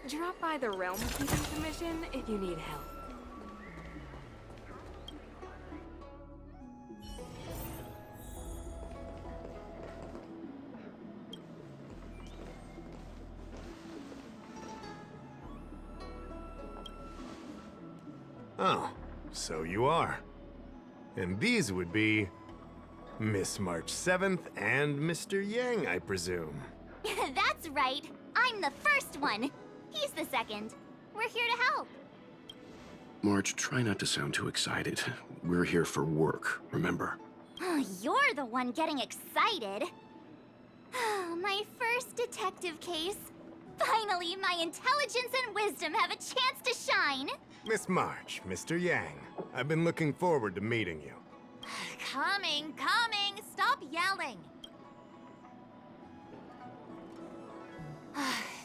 Drop by the Realm Keeping Commission if you need help. Oh, so you are. And these would be Miss March 7th and Mr. Yang, I presume. That's right. I'm the first one. He's the second. We're here to help. March, try not to sound too excited. We're here for work, remember? You're the one getting excited. My first detective case. Finally, my intelligence and wisdom have a chance to shine. Miss March, Mr. Yang, I've been looking forward to meeting you. Coming. Stop yelling.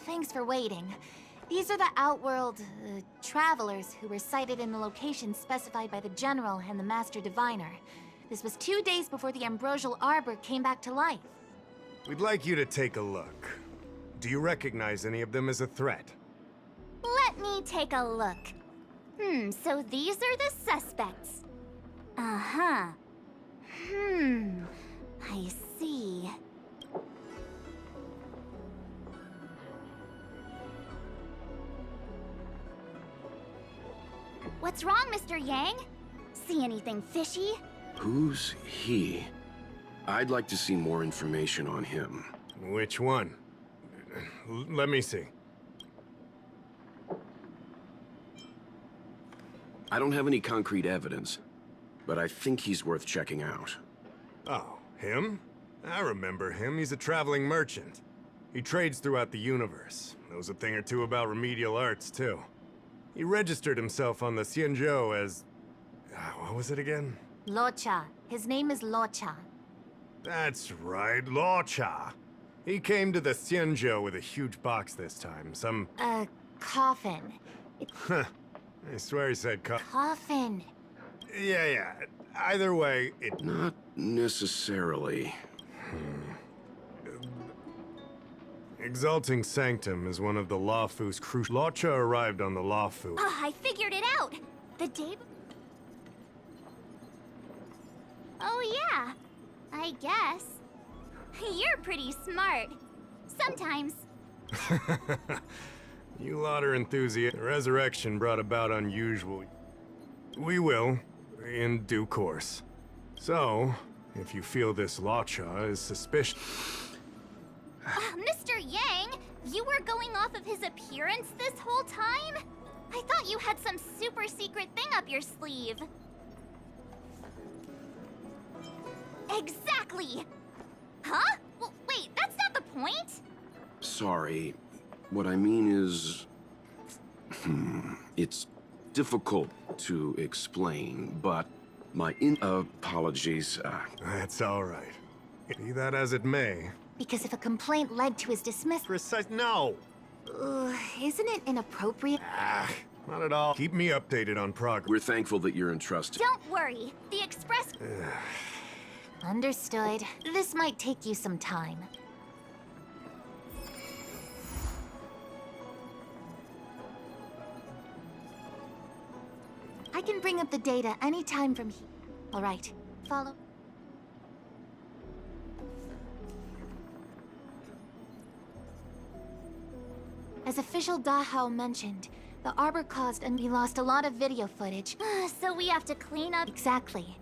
Thanks for waiting. These are the Outworld travelers who were sighted in the location specified by the General and the Master Diviner. This was 2 days before the Ambrosial Arbor came back to life. We'd like you to take a look. Do you recognize any of them as a threat? Let me take a look. So these are the suspects. Uh-huh. I see. What's wrong, Mr. Yang? See anything fishy? Who's he? I'd like to see more information on him. Which one? Let me see. I don't have any concrete evidence, but I think he's worth checking out. Oh, him? I remember him. He's a traveling merchant. He trades throughout the universe. Knows a thing or two about remedial arts, too. He registered himself on the Xianzhou as... what was it again? Locha. His name is Locha. That's right, Locha. He came to the Xianzhou with a huge box this time. Some... A coffin. Huh. I swear he said Coffin. Yeah. Either way, it... Not necessarily. Exalting Sanctum is one of the Lafu's crucial... Locha arrived on the Lafu. Oh, I figured it out. The day... Oh, yeah. I guess. You're pretty smart. Sometimes. You lot are enthusiasts. The resurrection brought about unusual... We will, in due course. So, if you feel this Locha is suspicious... Mr. Yang, you were going off of his appearance this whole time? I thought you had some super secret thing up your sleeve. Exactly! Huh? Well, wait, that's not the point! Sorry. What I mean is... It's difficult to explain, but my apologies, That's all right. Be that as it may. Because if a complaint led to his dismissal... No! Isn't it inappropriate? Not at all. Keep me updated on progress. we're thankful that you're entrusted. Don't worry. The express... Understood. This might take you some time. I can bring up the data anytime from here. All right. Follow. As official Dahao mentioned, the Arbor caused and we lost a lot of video footage. So we have to clean up... Exactly.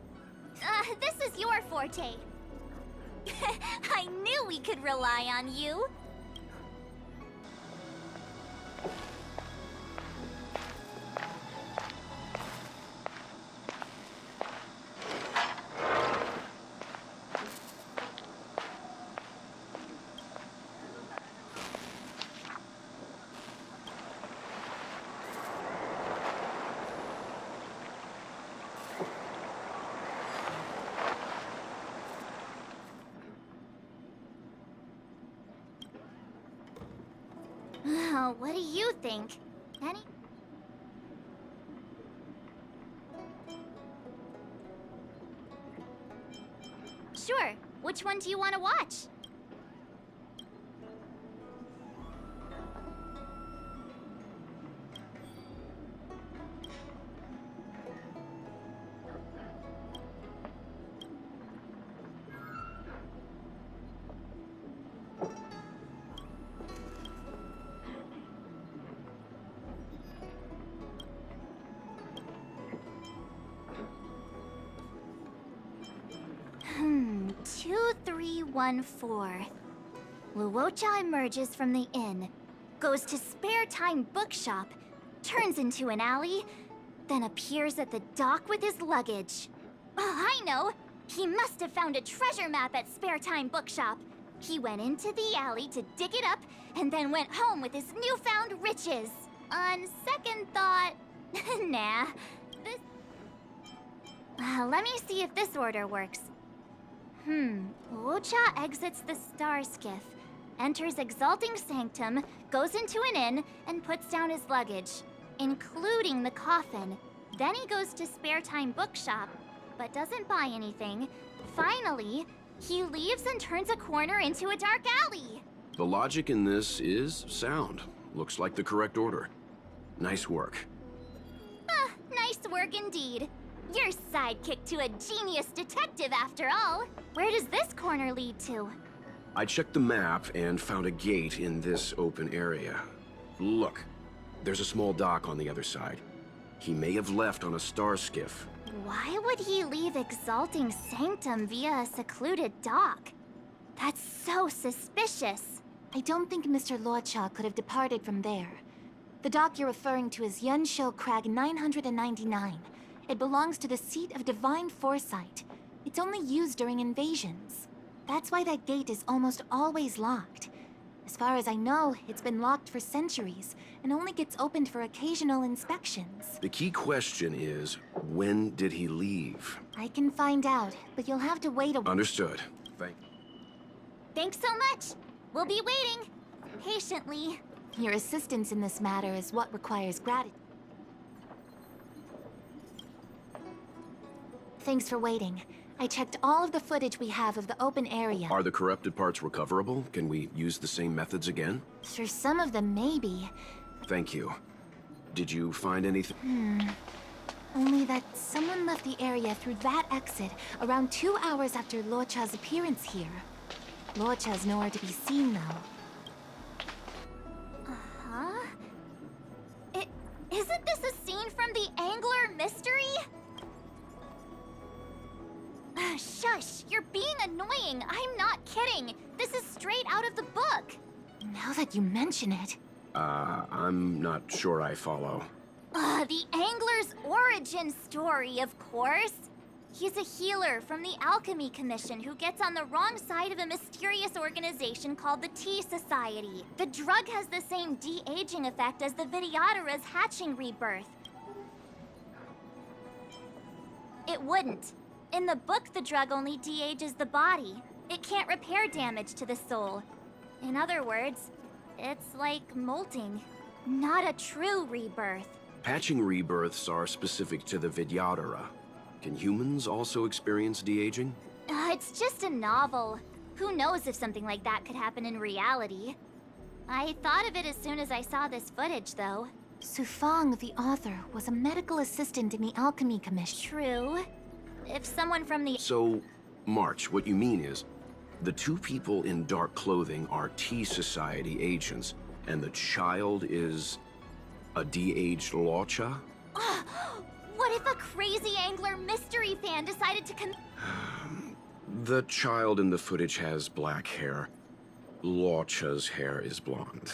This is your forte. I knew we could rely on you. What do you think? Any? Sure. Which one do you want to watch? 314. Luocha emerges from the inn, goes to Spare Time Bookshop, turns into an alley, then appears at the dock with his luggage. Oh, I know! He must have found a treasure map at Spare Time Bookshop. He went into the alley to dig it up, and then went home with his newfound riches. On second thought, nah. This... let me see if this order works. Luocha exits the Star Skiff, enters Exalting Sanctum, goes into an inn, and puts down his luggage, including the coffin. Then he goes to Spare Time Bookshop, but doesn't buy anything. Finally, he leaves and turns a corner into a dark alley. The logic in this is sound. Looks like the correct order. Nice work. Nice work indeed. You're sidekick to a genius detective after all. Where does this corner lead to? I checked the map and found a gate in this open area. Look, there's a small dock on the other side. He may have left on a star skiff. Why would he leave Exalting Sanctum via a secluded dock? That's so suspicious. I don't think Mr. Luocha could have departed from there. The dock you're referring to is Yunshou Crag 999. It belongs to the seat of divine foresight. It's only used during invasions. That's why that gate is almost always locked. As far as I know, it's been locked for centuries and only gets opened for occasional inspections. The key question is, when did he leave? I can find out, but you'll have to wait a while. Understood. Thanks so much. We'll be waiting. Patiently. Your assistance in this matter is what requires gratitude. Thanks for waiting. I checked all of the footage we have of the open area. Are the corrupted parts recoverable? Can we use the same methods again? For some of them, maybe. Thank you. Did you find anything? Only that someone left the area through that exit around 2 hours after Luocha's appearance here. Luocha's nowhere to be seen, though. Huh? Isn't this a scene from the Angler Mystery? Shush! You're being annoying! I'm not kidding! This is straight out of the book! Now that you mention it... I'm not sure I follow. The Angler's origin story, of course! He's a healer from the Alchemy Commission who gets on the wrong side of a mysterious organization called the Tea Society. The drug has the same de-aging effect as the Vidyadhara's hatching rebirth. It wouldn't. In the book, the drug only de-ages the body. It can't repair damage to the soul. In other words, it's like molting. Not a true rebirth. Hatching rebirths are specific to the Vidyadhara. Can humans also experience de-aging? It's just a novel. Who knows if something like that could happen in reality? I thought of it as soon as I saw this footage, though. Sufang, the author, was a medical assistant in the Alchemy Commission. True. If someone from the... So, March, what you mean is, the two people in dark clothing are Tea Society agents, and the child is a de-aged Luocha? What if a crazy Angler Mystery fan decided to The child in the footage has black hair. Luocha's hair is blonde.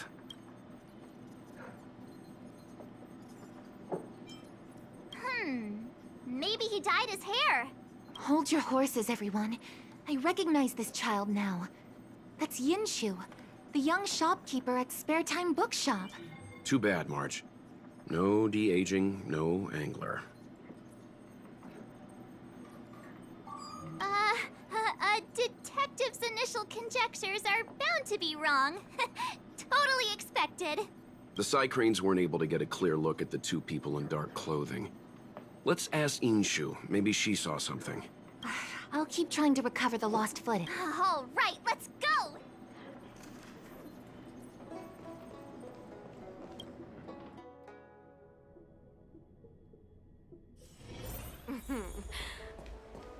Maybe he dyed his hair. Hold your horses, everyone. I recognize this child now. That's Yinshu, the young shopkeeper at Spare Time Bookshop. Too bad, Marge. No de-aging, no angler. A detective's initial conjectures are bound to be wrong. Totally expected. The Psycranes weren't able to get a clear look at the two people in dark clothing. Let's ask Inshu. Maybe she saw something. I'll keep trying to recover the lost footage. All right, let's go!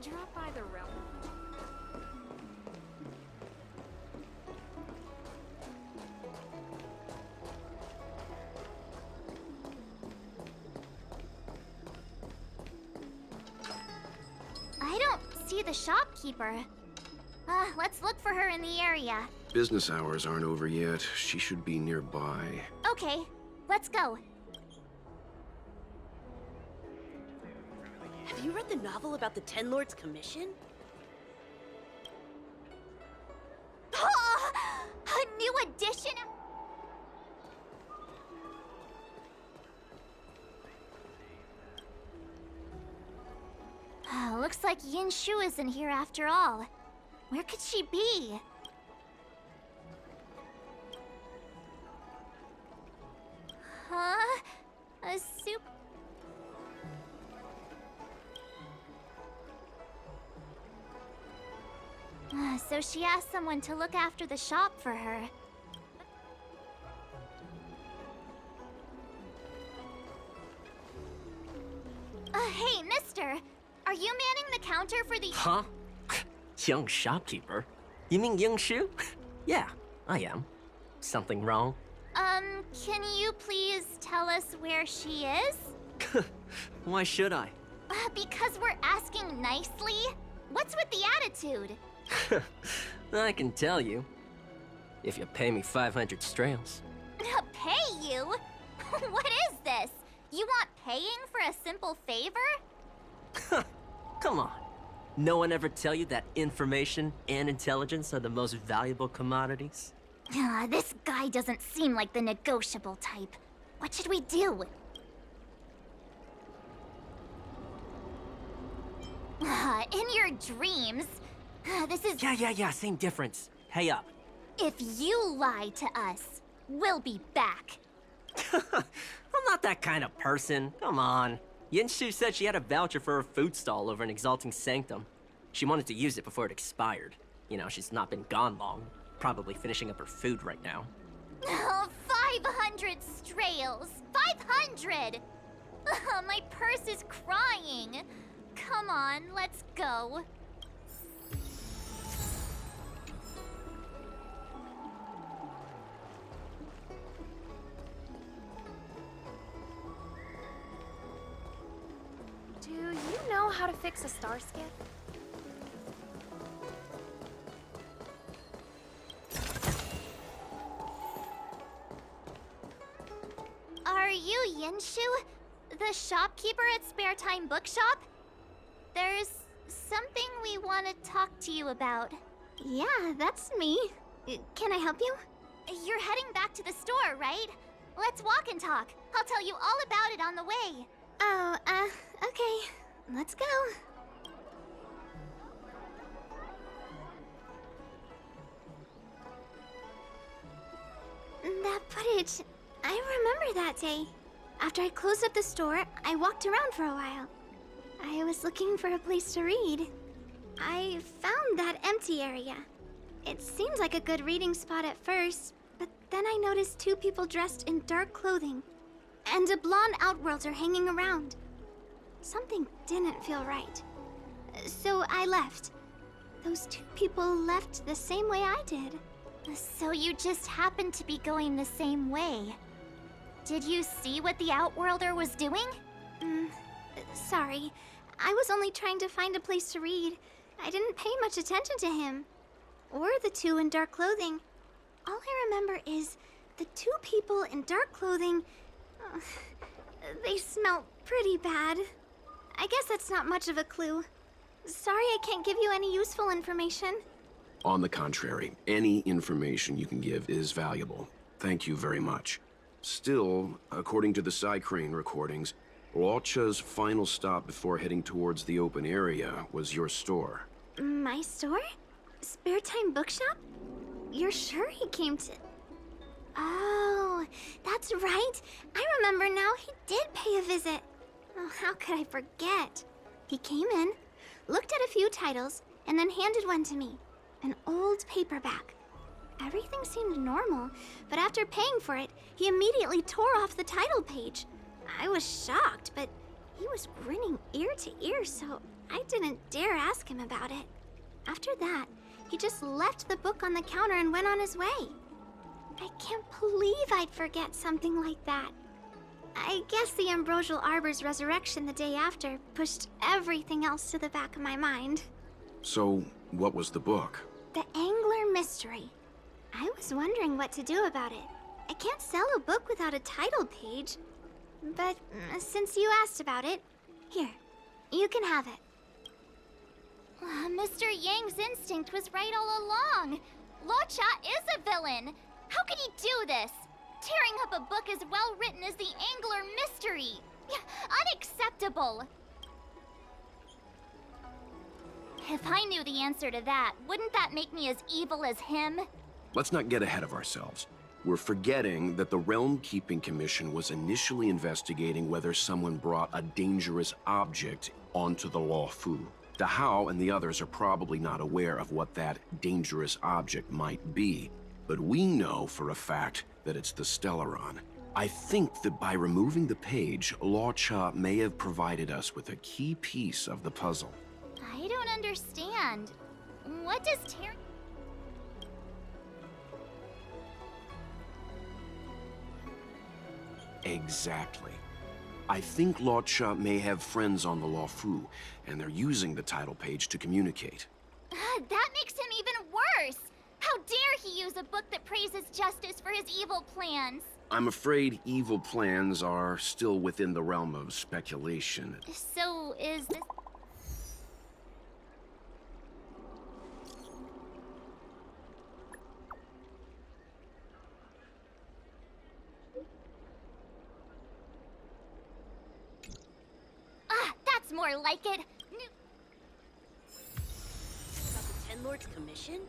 Drop by the realm. I don't see the shopkeeper. Let's look for her in the area. Business hours aren't over yet. She should be nearby. Okay, let's go. Have you read the novel about the Ten Lords Commission? A new edition? Looks like Yin Shu isn't here after all. Where could she be? Huh? A soup? So she asked someone to look after the shop for her. Hey, mister! Are you manning the counter for the— Huh? Young shopkeeper? You mean Young Shu? Yeah, I am. Something wrong? Can you please tell us where she is? Why should I? Because we're asking nicely. What's with the attitude? I can tell you. If you pay me 500 strails. Pay you? What is this? You want paying for a simple favor? Come on. No one ever tell you that information and intelligence are the most valuable commodities? This guy doesn't seem like the negotiable type. What should we do? In your dreams, this is— Yeah, same difference. Pay up. If you lie to us, we'll be back. I'm not that kind of person. Come on. Yin Shu said she had a voucher for her food stall over in Exalting Sanctum. She wanted to use it before it expired. You know, she's not been gone long. Probably finishing up her food right now. Oh, 500 strails! 500! My purse is crying. Come on, let's go. Do you know how to fix a star skiff? Are you Yin Shu? The shopkeeper at Spare Time Bookshop? There's something we want to talk to you about. Yeah, that's me. Can I help you? You're heading back to the store, right? Let's walk and talk. I'll tell you all about it on the way. Oh, okay. Let's go. That footage, I remember that day. After I closed up the store, I walked around for a while. I was looking for a place to read. I found that empty area. It seemed like a good reading spot at first, but then I noticed two people dressed in dark clothing and a blonde outworlder hanging around. Something didn't feel right. So I left. Those two people left the same way I did. So you just happened to be going the same way. Did you see what the outworlder was doing? Sorry. I was only trying to find a place to read. I didn't pay much attention to him. Or the two in dark clothing. All I remember is the two people in dark clothing... they smell pretty bad. I guess that's not much of a clue. Sorry I can't give you any useful information. On the contrary, any information you can give is valuable. Thank you very much. Still, according to the Psycrane recordings, Luocha's final stop before heading towards the open area was your store. My store? Spare Time Bookshop? You're sure he came to... Oh, that's right. I remember now, he did pay a visit. Oh, how could I forget? He came in, looked at a few titles, and then handed one to me. An old paperback. Everything seemed normal, but after paying for it, he immediately tore off the title page. I was shocked, but he was grinning ear to ear, so I didn't dare ask him about it. After that, he just left the book on the counter and went on his way. I can't believe I'd forget something like that. I guess the Ambrosial Arbor's resurrection the day after pushed everything else to the back of my mind. So, what was the book? The Angler Mystery. I was wondering what to do about it. I can't sell a book without a title page. But since you asked about it, here, you can have it. Mr. Yang's instinct was right all along. Luocha is a villain. How could he do this? Tearing up a book as well written as the Angler Mystery. Unacceptable. If I knew the answer to that, wouldn't that make me as evil as him? Let's not get ahead of ourselves. We're forgetting that the Realm Keeping Commission was initially investigating whether someone brought a dangerous object onto the Luofu. Dahao and the others are probably not aware of what that dangerous object might be, but we know for a fact that it's the Stellaron. I think that by removing the page, Luocha may have provided us with a key piece of the puzzle. I don't understand. What does tearing... Exactly. I think Luocha may have friends on the Luofu, and they're using the title page to communicate. That makes him even worse! How dare he use a book that praises justice for his evil plans? I'm afraid evil plans are still within the realm of speculation. So, is this... That's more like it. About the Ten Lords Commission?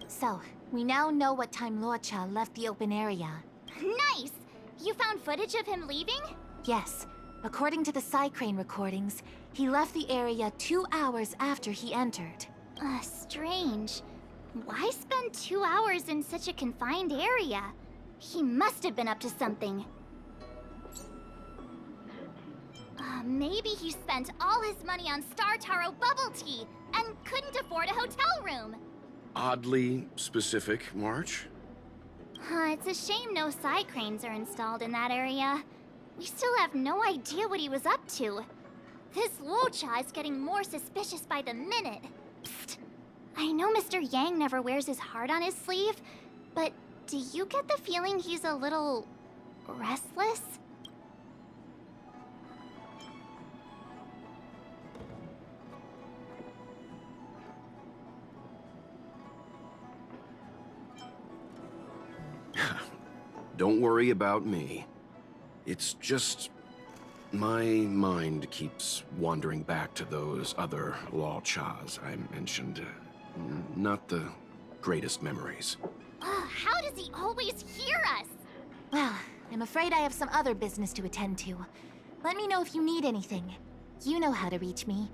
So, we now know what time Luocha left the open area. Nice! You found footage of him leaving? Yes, according to the Psycrane recordings, he left the area 2 hours after he entered. Strange. Why spend 2 hours in such a confined area? He must have been up to something. Maybe he spent all his money on Star Taro bubble tea and couldn't afford a hotel room. Oddly specific, March. It's a shame no Psycranes are installed in that area. We still have no idea what he was up to. This Luocha is getting more suspicious by the minute. Psst. I know Mr. Yang never wears his heart on his sleeve, but do you get the feeling he's a little... restless? Don't worry about me. It's just... my mind keeps wandering back to those other Luochas I mentioned. Not the greatest memories. How does he always hear us? Well, I'm afraid I have some other business to attend to. Let me know if you need anything. You know how to reach me.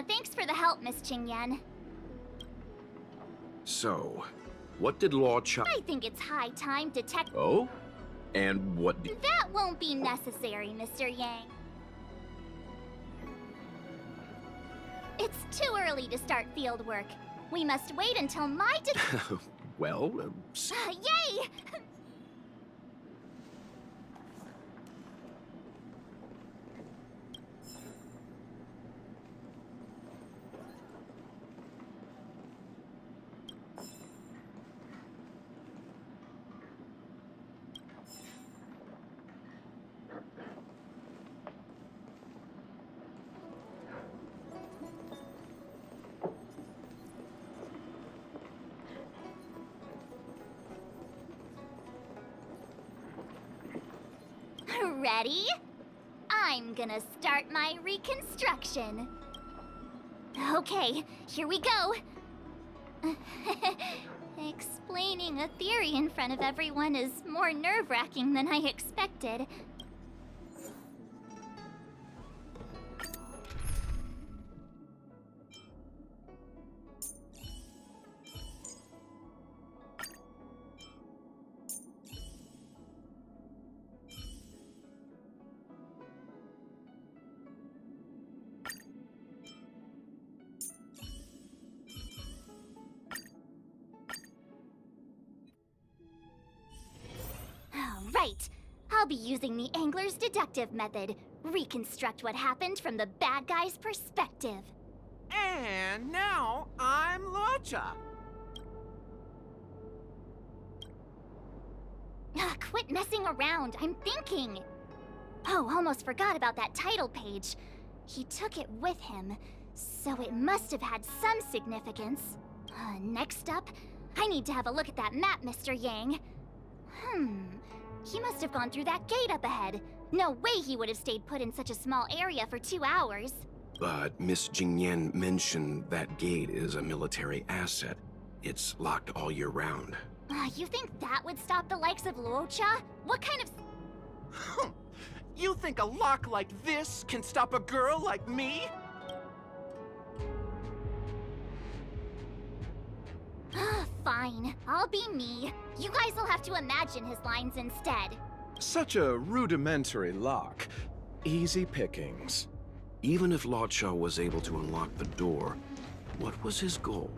Thanks for the help, Miss Qingyan. So, what did Luocha... I think it's high time to tech... Oh? And what did... That won't be necessary, Mr. Yang. It's too early to start field work. We must wait until my Well, Yay! Ready? I'm gonna start my reconstruction. Okay, here we go. Explaining a theory in front of everyone is more nerve-wracking than I expected. right. I'll be using the angler's deductive method. Reconstruct what happened from the bad guy's perspective. And now I'm Locha. Quit messing around. I'm thinking. Oh, almost forgot about that title page. He took it with him, so it must have had some significance. Next up, I need to have a look at that map, Mr. Yang. He must have gone through that gate up ahead. No way he would have stayed put in such a small area for 2 hours. But Miss Jingyan mentioned that gate is a military asset. It's locked all year round. You think that would stop the likes of Luocha? What kind of... You think a lock like this can stop a girl like me? Fine, I'll be me. You guys will have to imagine his lines instead. Such a rudimentary lock. Easy pickings. Even if Locha was able to unlock the door, what was his goal?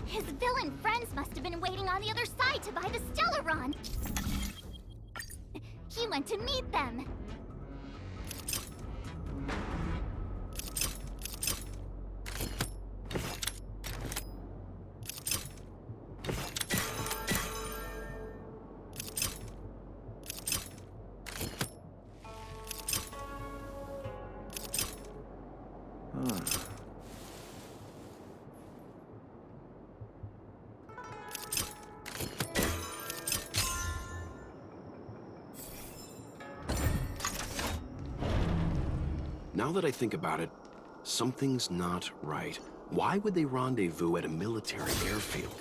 His villain friends must have been waiting on the other side to buy the Stellaron. He went to meet them. Now that I think about it, something's not right. Why would they rendezvous at a military airfield?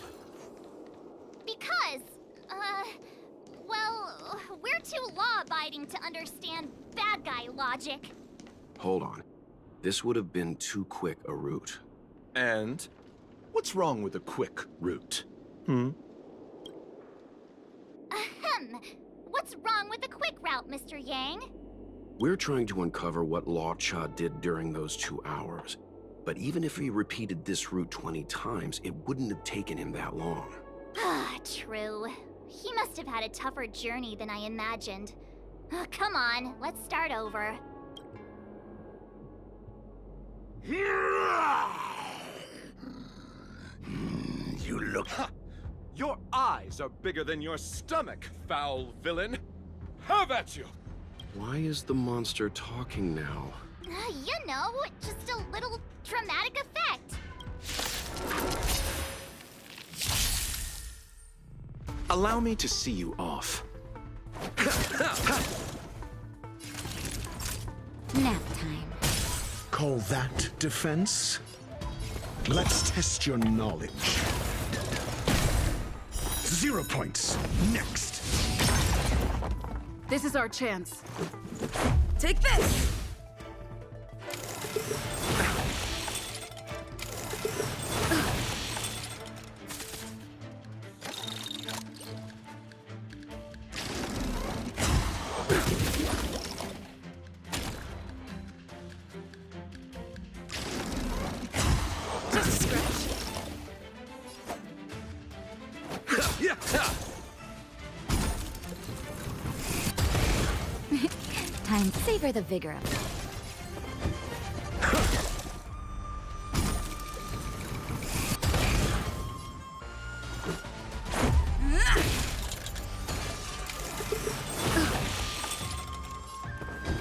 Because, well, we're too law-abiding to understand bad guy logic. Hold on. This would have been too quick a route. And what's wrong with a quick route? Ahem. What's wrong with the quick route, Mr. Yang? We're trying to uncover what Luocha did during those 2 hours. But even if he repeated this route 20 times, it wouldn't have taken him that long. True. He must have had a tougher journey than I imagined. Come on, let's start over. You look... Your eyes are bigger than your stomach, foul villain. Have at you! Why is the monster talking now? You know, just a little dramatic effect. Allow me to see you off. Nap time. Call that defense? Let's test your knowledge. 0 points. Next. This is our chance. Take this! Just a scratch. Time to savor the vigor of it.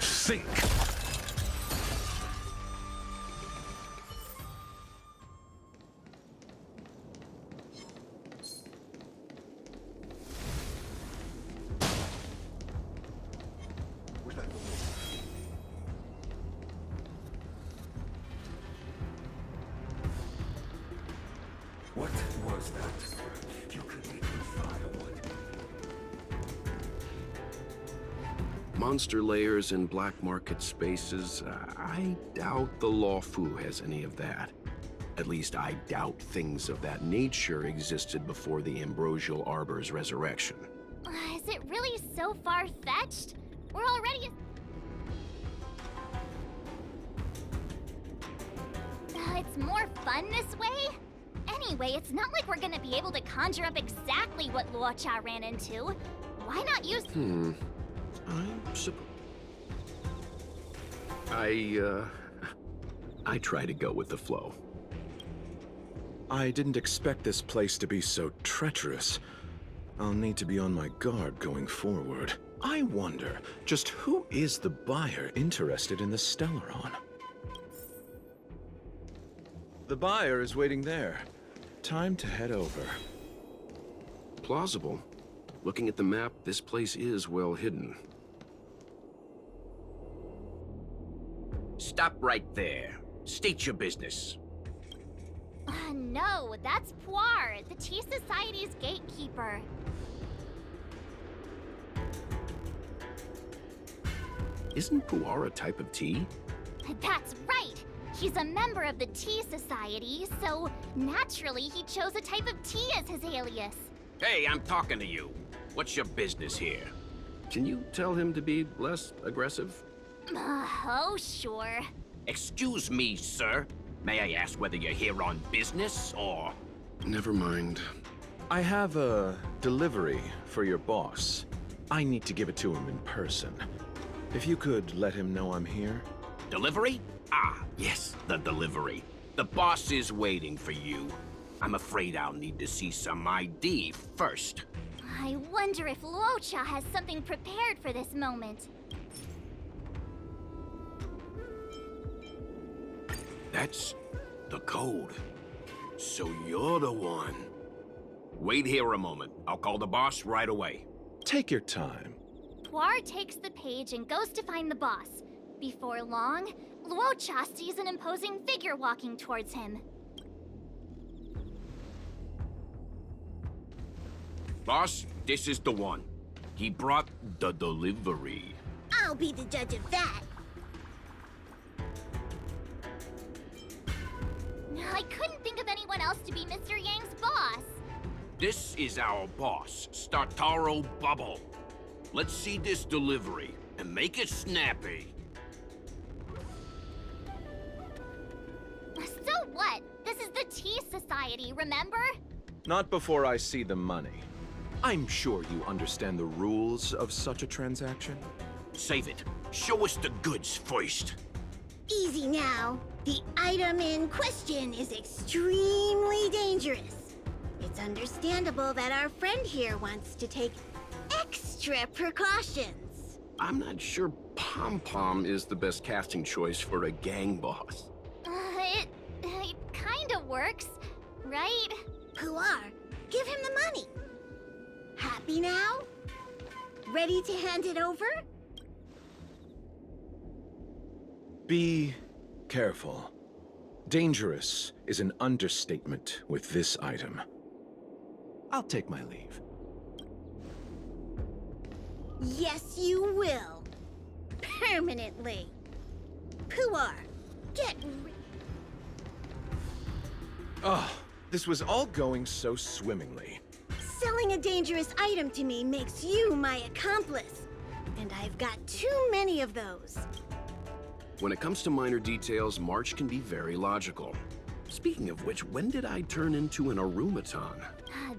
Think. What was that? You could make me firewood. Monster layers in black market spaces, I doubt the Lawfu has any of that. At least I doubt things of that nature existed before the Ambrosial Arbor's resurrection. Is it really so far-fetched? We're already... it's more fun this way? Anyway, it's not like we're gonna be able to conjure up exactly what Luocha ran into. Why not use... I try to go with the flow. I didn't expect this place to be so treacherous. I'll need to be on my guard going forward. I wonder, just who is the buyer interested in the Stellaron? The buyer is waiting there. Time to head over. Plausible. Looking at the map, this place is well hidden. Stop right there. State your business. No, that's Poir, the Tea Society's gatekeeper. Isn't Puar a type of tea? That's right! He's a member of the Tea Society, so naturally he chose a type of tea as his alias. Hey, I'm talking to you. What's your business here? Can you tell him to be less aggressive? Oh, sure. Excuse me, sir. May I ask whether you're here on business, or... Never mind. I have a delivery for your boss. I need to give it to him in person. If you could let him know I'm here. Delivery? Ah, yes, the delivery. The boss is waiting for you. I'm afraid I'll need to see some ID first. I wonder if Luocha has something prepared for this moment. That's the code. So you're the one. Wait here a moment. I'll call the boss right away. Take your time. Poir takes the page and goes to find the boss. Before long, Luocha sees an imposing figure walking towards him. Boss, this is the one. He brought the delivery. I'll be the judge of that. I couldn't think of anyone else to be Mr. Yang's boss. This is our boss, Startaro Bubble. Let's see this delivery, and make it snappy. So what? This is the Tea Society, remember? Not before I see the money. I'm sure you understand the rules of such a transaction. Save it. Show us the goods first. Easy now. The item in question is extremely dangerous. It's understandable that our friend here wants to take extra precautions. I'm not sure Pom Pom is the best casting choice for a gang boss. It kinda works, right? Puar, give him the money. Happy now? Ready to hand it over? Be careful. Dangerous is an understatement with this item. I'll take my leave. Yes, you will. Permanently. Puar, get Oh, this was all going so swimmingly. Selling a dangerous item to me makes you my accomplice. And I've got too many of those. When it comes to minor details, March can be very logical. Speaking of which, when did I turn into an Arumaton?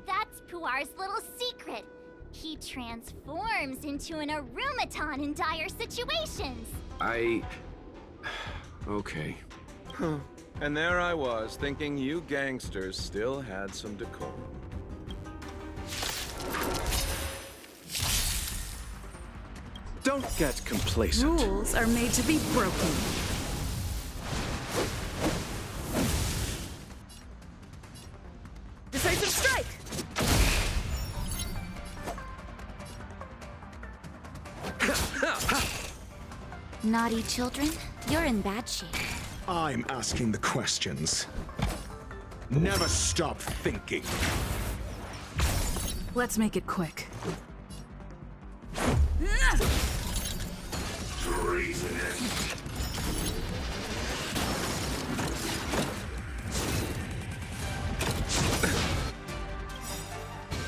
That's Puar's little secret. He transforms into an Arumaton in dire situations. Okay. Huh. And there I was, thinking you gangsters still had some decorum. Don't get complacent. Rules are made to be broken. Decisive strike! Naughty children, you're in bad shape. I'm asking the questions. Never stop thinking. Let's make it quick.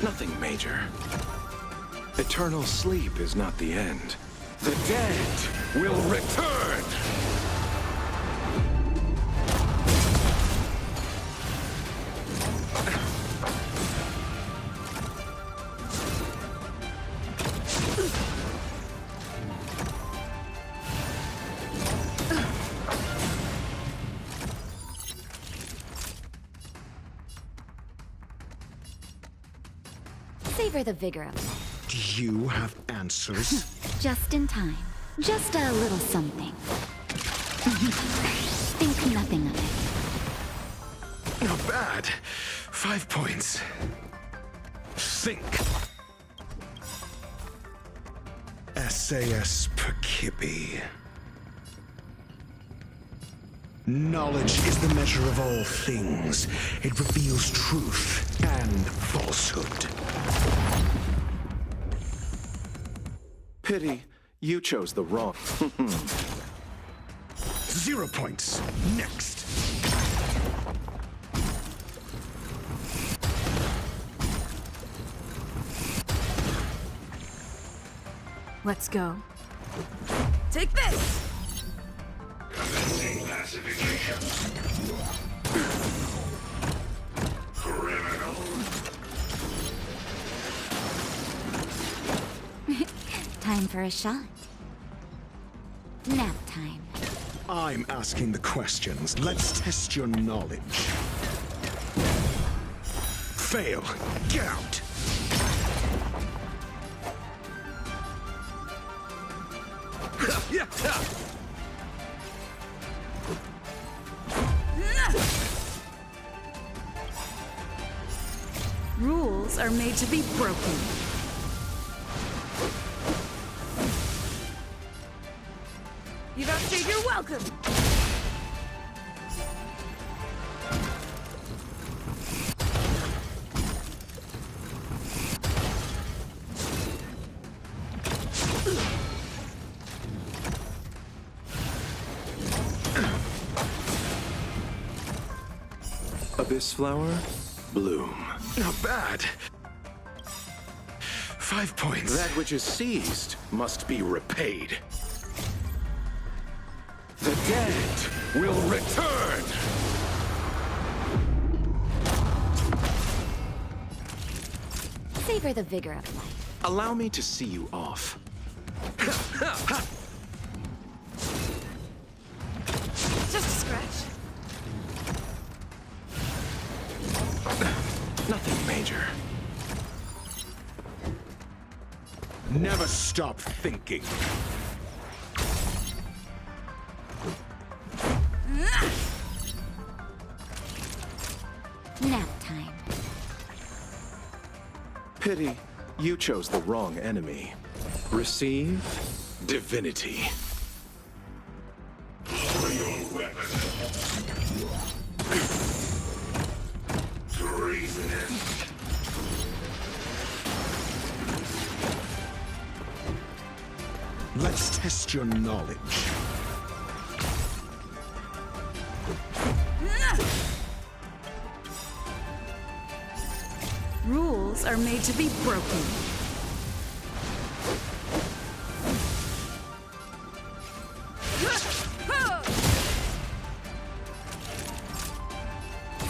Nothing major. Eternal sleep is not the end. The dead will return! Savor the vigor of life. Do you have answers? Just in time. Just a little something. Think nothing of it. Not bad. 5 points. Think. SAS Perkibi. Knowledge is the measure of all things. It reveals truth and falsehood. Pity, you chose the wrong. 0 points. Next. Let's go. Take this! Commencing classification. Criminal. Time for a shot. Nap time. I'm asking the questions. Let's test your knowledge. Fail. Get out. Rules are made to be broken. You've outstayed your welcome! Abyss flower, bloom. Not bad. 5 points. That which is seized must be repaid. The dead will return! Savor the vigor of life. Allow me to see you off. Just a scratch. Nothing major. Never stop thinking. Nap time. Pity, you chose the wrong enemy. Receive divinity. Lower your weapon. Treasonous. Let's test your knowledge. Rules are made to be broken.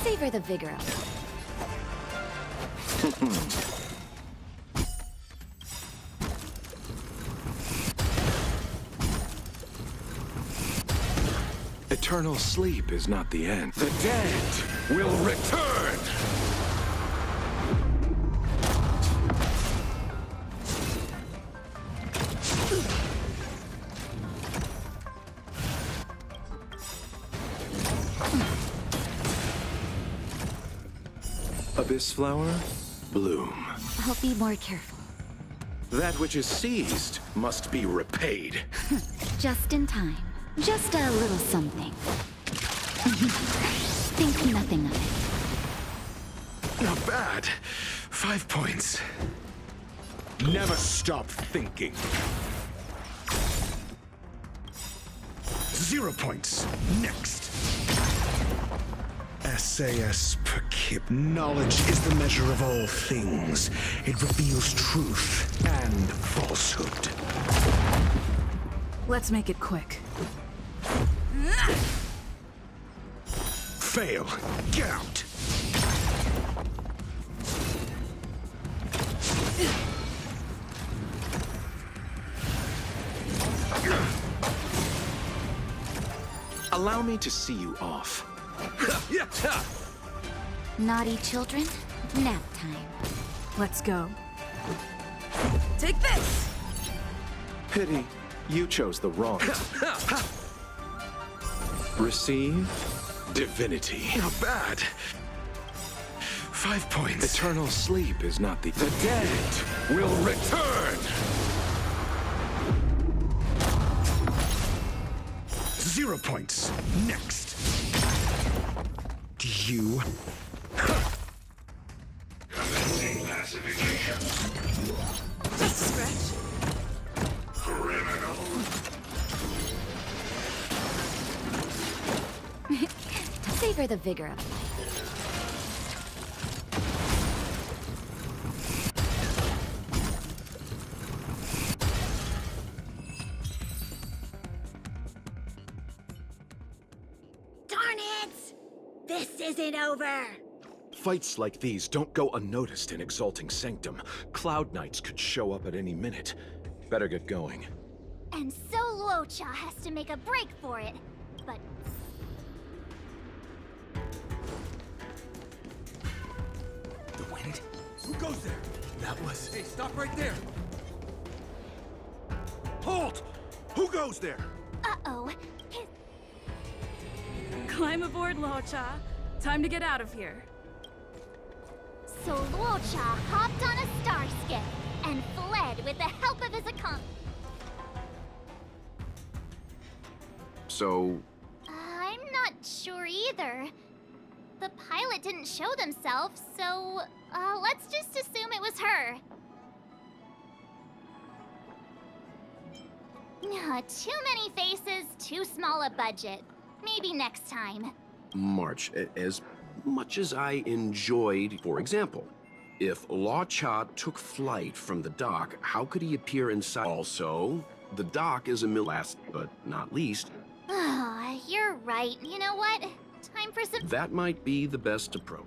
Savor the vigor of life. Eternal sleep is not the end. The dead will return! Abyss flower, bloom. I'll be more careful. That which is seized must be repaid. Just in time. Just a little something. Think nothing of it. Not bad. 5 points. Never stop thinking. 0 points. Next. SAS Perkib. Knowledge is the measure of all things. It reveals truth and falsehood. Let's make it quick. Fail. Get out. Allow me to see you off. Naughty children, nap time. Let's go. Take this! Pity, you chose the wrong. Receive divinity. Not bad. 5 points. Eternal sleep is not the... The dead will return! 0 points. Next. You... Commencing classification. Just a scratch. Criminal. Savor the vigor of life. Darn it! This isn't over! Fights like these don't go unnoticed in Exalting Sanctum. Cloud Knights could show up at any minute. Better get going. And so Luocha has to make a break for it. But The wind? Who goes there? That was... Hey, stop right there! Halt! Who goes there? uh-oh. Climb aboard, Luocha. Time to get out of here. So Luocha hopped on a star skiff and fled with the help of his accomplice. So, I'm not sure either. The pilot didn't show themselves, so let's just assume it was her. Too many faces, too small a budget. Maybe next time. March, as much as I enjoyed, for example, if Law Cha took flight from the dock, how could he appear inside? Also, the dock is last but not least. You're right. You know what? Time for some... That might be the best approach.